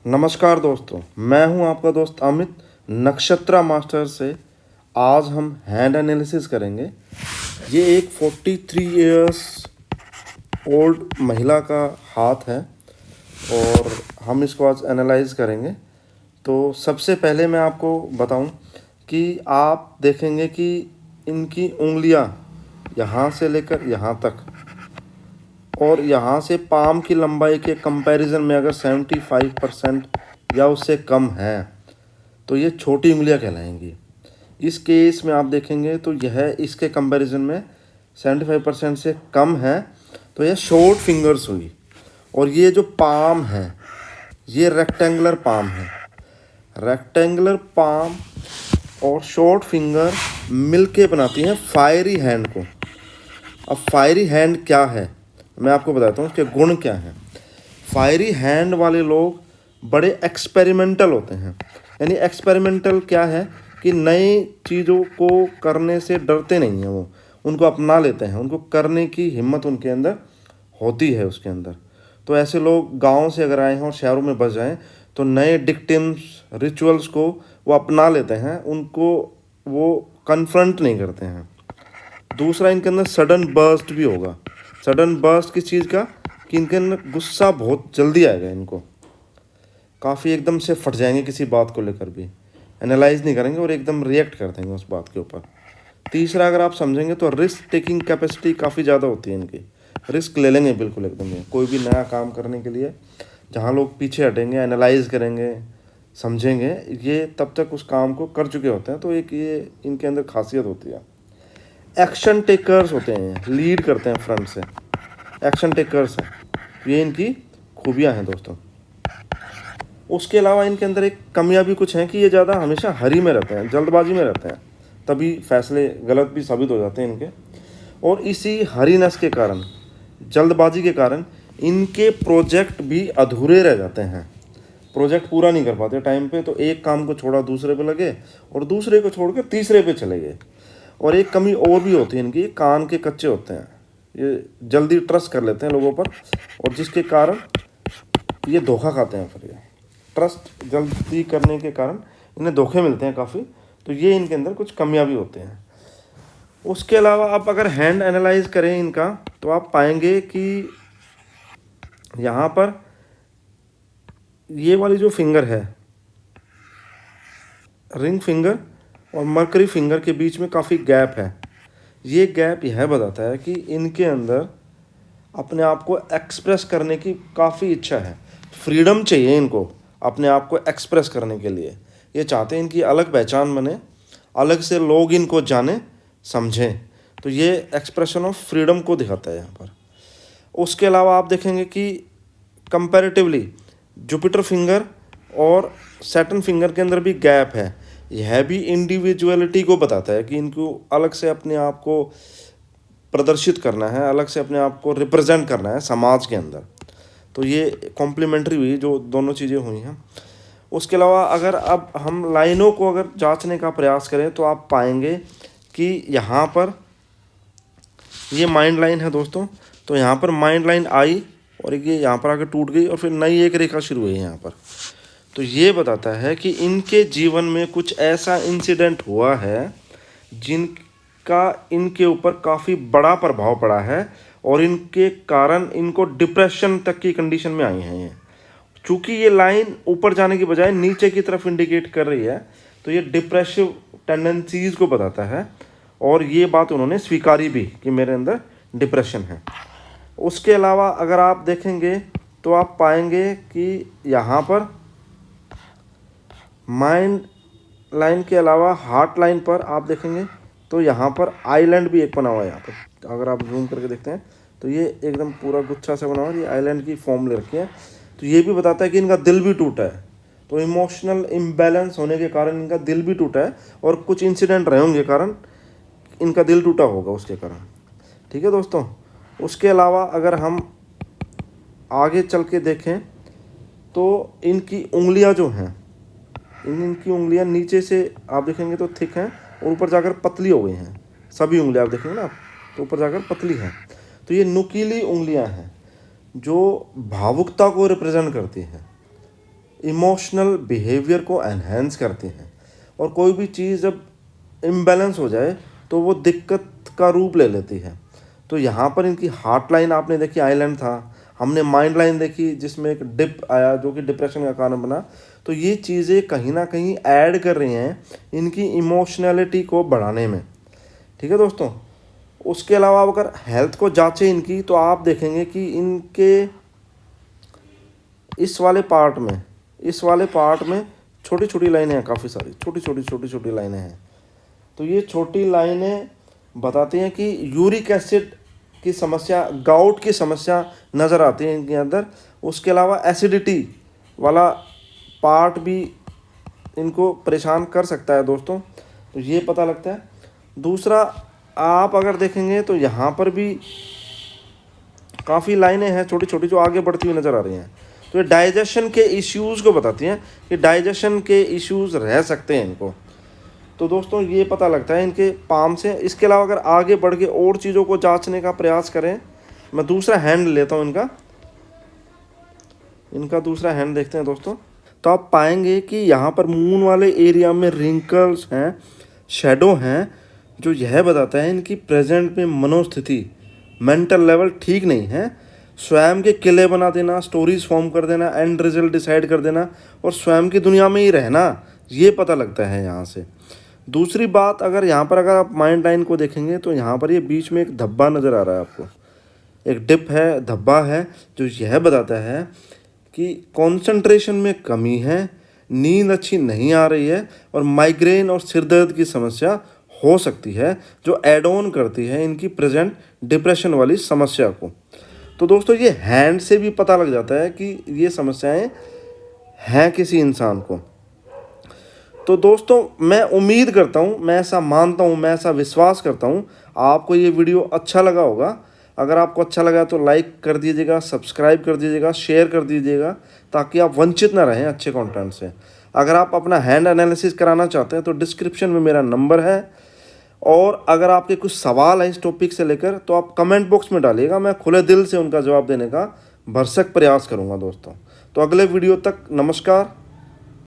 नमस्कार दोस्तों, मैं हूं आपका दोस्त अमित नक्षत्रा मास्टर से। आज हम हैंड एनालिसिस करेंगे। ये एक 43 इयर्स ओल्ड महिला का हाथ है और हम इसको आज एनालाइज करेंगे। तो सबसे पहले मैं आपको बताऊं कि आप देखेंगे कि इनकी उंगलियां यहाँ से लेकर यहाँ तक और यहाँ से पाम की लंबाई के कंपैरिजन में अगर 75% या उससे कम है तो ये छोटी उंगलियां कहलाएंगी। इस केस में आप देखेंगे तो यह इसके कंपैरिजन में 75% से कम है तो यह शॉर्ट फिंगर्स हुई। और ये जो पाम है ये रेक्टेंगुलर पाम है। रेक्टेंगुलर पाम और शॉर्ट फिंगर मिलके बनाती हैं फायरी हैंड को। अब फायरी हैंड क्या है मैं आपको बताता हूँ, उसके गुण क्या हैं। फायरी हैंड वाले लोग बड़े एक्सपेरिमेंटल होते हैं। यानी एक्सपेरिमेंटल क्या है कि नई चीज़ों को करने से डरते नहीं हैं, वो उनको अपना लेते हैं, उनको करने की हिम्मत उनके अंदर होती है उसके अंदर। तो ऐसे लोग गाँव से अगर आए हैं और शहरों में बस जाएँ तो नए डिक्टिम्स रिचुअल्स को वो अपना लेते हैं, उनको वो कन्फ्रंट नहीं करते हैं। दूसरा, इनके अंदर सडन बर्स्ट भी होगा। सडन बर्स्ट किस चीज़ का कि इनके अंदर गुस्सा बहुत जल्दी आएगा, इनको काफ़ी एकदम से फट जाएंगे किसी बात को लेकर भी, एनालाइज नहीं करेंगे और एकदम रिएक्ट कर देंगे उस बात के ऊपर। तीसरा, अगर आप समझेंगे तो रिस्क टेकिंग कैपेसिटी काफ़ी ज़्यादा होती है इनकी। रिस्क ले लेंगे बिल्कुल एकदम ये कोई भी नया काम करने के लिए। जहाँ लोग पीछे हटेंगे, एनालाइज करेंगे, समझेंगे, ये तब तक उस काम को कर चुके होते हैं। तो एक ये इनके अंदर खासियत होती है। एक्शन टेकर्स होते हैं, लीड करते हैं फ्रंट से, एक्शन टेकर्स हैं, ये इनकी खूबियां हैं दोस्तों। उसके अलावा इनके अंदर एक कमियां भी कुछ हैं कि ये ज़्यादा हमेशा हरी में रहते हैं, जल्दबाजी में रहते हैं, तभी फैसले गलत भी साबित हो जाते हैं इनके। और इसी हरीनेस के कारण, जल्दबाजी के कारण इनके प्रोजेक्ट भी अधूरे रह जाते हैं, प्रोजेक्ट पूरा नहीं कर पाते टाइम पे। तो एक काम को छोड़ा दूसरे पे लगे और दूसरे को छोड़ के तीसरे पे चले गए। और एक कमी और भी होती है इनकी, कान के कच्चे होते हैं, ये जल्दी ट्रस्ट कर लेते हैं लोगों पर और जिसके कारण ये धोखा खाते हैं। फिर ये ट्रस्ट जल्दी करने के कारण इन्हें धोखे मिलते हैं काफ़ी। तो ये इनके अंदर कुछ कमियां भी होते हैं। उसके अलावा आप अगर हैंड एनालाइज करें इनका तो आप पाएंगे कि यहाँ पर ये वाली जो फिंगर है, रिंग फिंगर और मरकरी फिंगर के बीच में काफ़ी गैप है। ये गैप यह बताता है कि इनके अंदर अपने आप को एक्सप्रेस करने की काफ़ी इच्छा है, फ्रीडम चाहिए इनको अपने आप को एक्सप्रेस करने के लिए। ये चाहते हैं इनकी अलग पहचान बने, अलग से लोग इनको जाने समझें। तो ये एक्सप्रेशन ऑफ फ्रीडम को दिखाता है यहाँ पर। उसके अलावा आप देखेंगे कि कंपैरेटिवली जुपिटर फिंगर और सैटर्न फिंगर के अंदर भी गैप है। यह भी इंडिविजुअलिटी को बताता है कि इनको अलग से अपने आप को प्रदर्शित करना है, अलग से अपने आप को रिप्रेजेंट करना है समाज के अंदर। तो ये कॉम्प्लीमेंट्री हुई जो दोनों चीज़ें हुई हैं। उसके अलावा अगर अब हम लाइनों को अगर जांचने का प्रयास करें तो आप पाएंगे कि यहाँ पर ये माइंड लाइन है दोस्तों। तो यहाँ पर माइंड लाइन आई और ये यहाँ पर आकर टूट गई और फिर नई एक रेखा शुरू हुई है यहाँ पर। तो ये बताता है कि इनके जीवन में कुछ ऐसा इंसिडेंट हुआ है जिनका इनके ऊपर काफ़ी बड़ा प्रभाव पड़ा है और इनके कारण इनको डिप्रेशन तक की कंडीशन में आई हैं ये। चूँकि ये लाइन ऊपर जाने की बजाय नीचे की तरफ इंडिकेट कर रही है तो ये डिप्रेसिव टेंडेंसीज़ को बताता है और ये बात उन्होंने स्वीकारी भी कि मेरे अंदर डिप्रेशन है। उसके अलावा अगर आप देखेंगे तो आप पाएंगे कि यहाँ पर माइंड लाइन के अलावा हार्ट लाइन पर आप देखेंगे तो यहाँ पर आइलैंड भी एक बना हुआ है। यहाँ पर अगर आप जूम करके देखते हैं तो ये एकदम पूरा गुच्छा सा बना हुआ है, ये आइलैंड की फॉर्म ले रखी है। तो ये भी बताता है कि इनका दिल भी टूटा है। तो इमोशनल इम्बैलेंस होने के कारण इनका दिल भी टूटा है और कुछ इंसिडेंट रहे होंगे कारण इनका दिल टूटा होगा उसके कारण। ठीक है दोस्तों। उसके अलावा अगर हम आगे चल के देखें तो इनकी उंगलियां जो हैं, इनकी उंगलियां नीचे से आप देखेंगे तो थिक हैं और ऊपर जाकर पतली हो गई हैं। सभी उंगलियां आप देखेंगे ना आप तो ऊपर जाकर पतली हैं। तो ये नुकीली उंगलियां हैं जो भावुकता को रिप्रेजेंट करती हैं। इमोशनल बिहेवियर को एनहेंस करती हैं। और कोई भी चीज़ जब इम्बैलेंस हो जाए तो वो दिक्कत का रूप ले लेती है। तो यहाँ पर इनकी हार्ट लाइन आपने देखी, आइलैंड था, हमने माइंड लाइन देखी जिसमें एक डिप आया जो कि डिप्रेशन का कारण बना। तो ये चीज़ें कहीं ना कहीं ऐड कर रही हैं इनकी इमोशनैलिटी को बढ़ाने में। ठीक है दोस्तों। उसके अलावा अगर हेल्थ को जांचें इनकी, तो आप देखेंगे कि इनके इस वाले पार्ट में छोटी छोटी लाइनें हैं, काफ़ी सारी छोटी छोटी लाइनें हैं। तो ये छोटी लाइनें बताती हैं कि यूरिक एसिड की समस्या, गाउट की समस्या नज़र आती है इनके अंदर। उसके अलावा एसिडिटी वाला पार्ट भी इनको परेशान कर सकता है दोस्तों, तो ये पता लगता है। दूसरा, आप अगर देखेंगे तो यहाँ पर भी काफ़ी लाइनें हैं छोटी छोटी जो आगे बढ़ती हुई नज़र आ रही हैं। तो ये डाइजेशन के इश्यूज़ को बताती हैं कि डाइजेशन के इश्यूज़ रह सकते हैं इनको। तो दोस्तों ये पता लगता है इनके पाम से। इसके अलावा अगर आगे बढ़ के और चीज़ों को जांचने का प्रयास करें, मैं दूसरा हैंड लेता हूँ इनका दूसरा हैंड देखते हैं दोस्तों। तो आप पाएंगे कि यहाँ पर मून वाले एरिया में रिंकल्स हैं, शेडो हैं, जो यह बताता है इनकी प्रेजेंट में मनोस्थिति, मेंटल लेवल ठीक नहीं है। स्वयं के किले बना देना, स्टोरीज फॉर्म कर देना, एंड रिजल्ट डिसाइड कर देना और स्वयं की दुनिया में ही रहना, ये पता लगता है यहाँ से। दूसरी बात, अगर आप माइंड लाइन को देखेंगे तो यहाँ पर ये बीच में एक धब्बा नज़र आ रहा है आपको, एक डिप है, धब्बा है, जो यह बताता है कि कंसंट्रेशन में कमी है, नींद अच्छी नहीं आ रही है और माइग्रेन और सिर दर्द की समस्या हो सकती है, जो एड ऑन करती है इनकी प्रेजेंट डिप्रेशन वाली समस्या को। तो दोस्तों ये हैंड से भी पता लग जाता है कि ये समस्याएं हैं किसी इंसान को। तो दोस्तों मैं उम्मीद करता हूँ, मैं ऐसा मानता हूँ, मैं ऐसा विश्वास करता हूँ आपको ये वीडियो अच्छा लगा होगा। अगर आपको अच्छा लगा तो लाइक कर दीजिएगा, सब्सक्राइब कर दीजिएगा, शेयर कर दीजिएगा, ताकि आप वंचित ना रहें अच्छे कंटेंट से। अगर आप अपना हैंड एनालिसिस कराना चाहते हैं तो डिस्क्रिप्शन में मेरा नंबर है। और अगर आपके कुछ सवाल है इस टॉपिक से लेकर तो आप कमेंट बॉक्स में डालिएगा, मैं खुले दिल से उनका जवाब देने का भरसक प्रयास करूँगा दोस्तों। तो अगले वीडियो तक नमस्कार।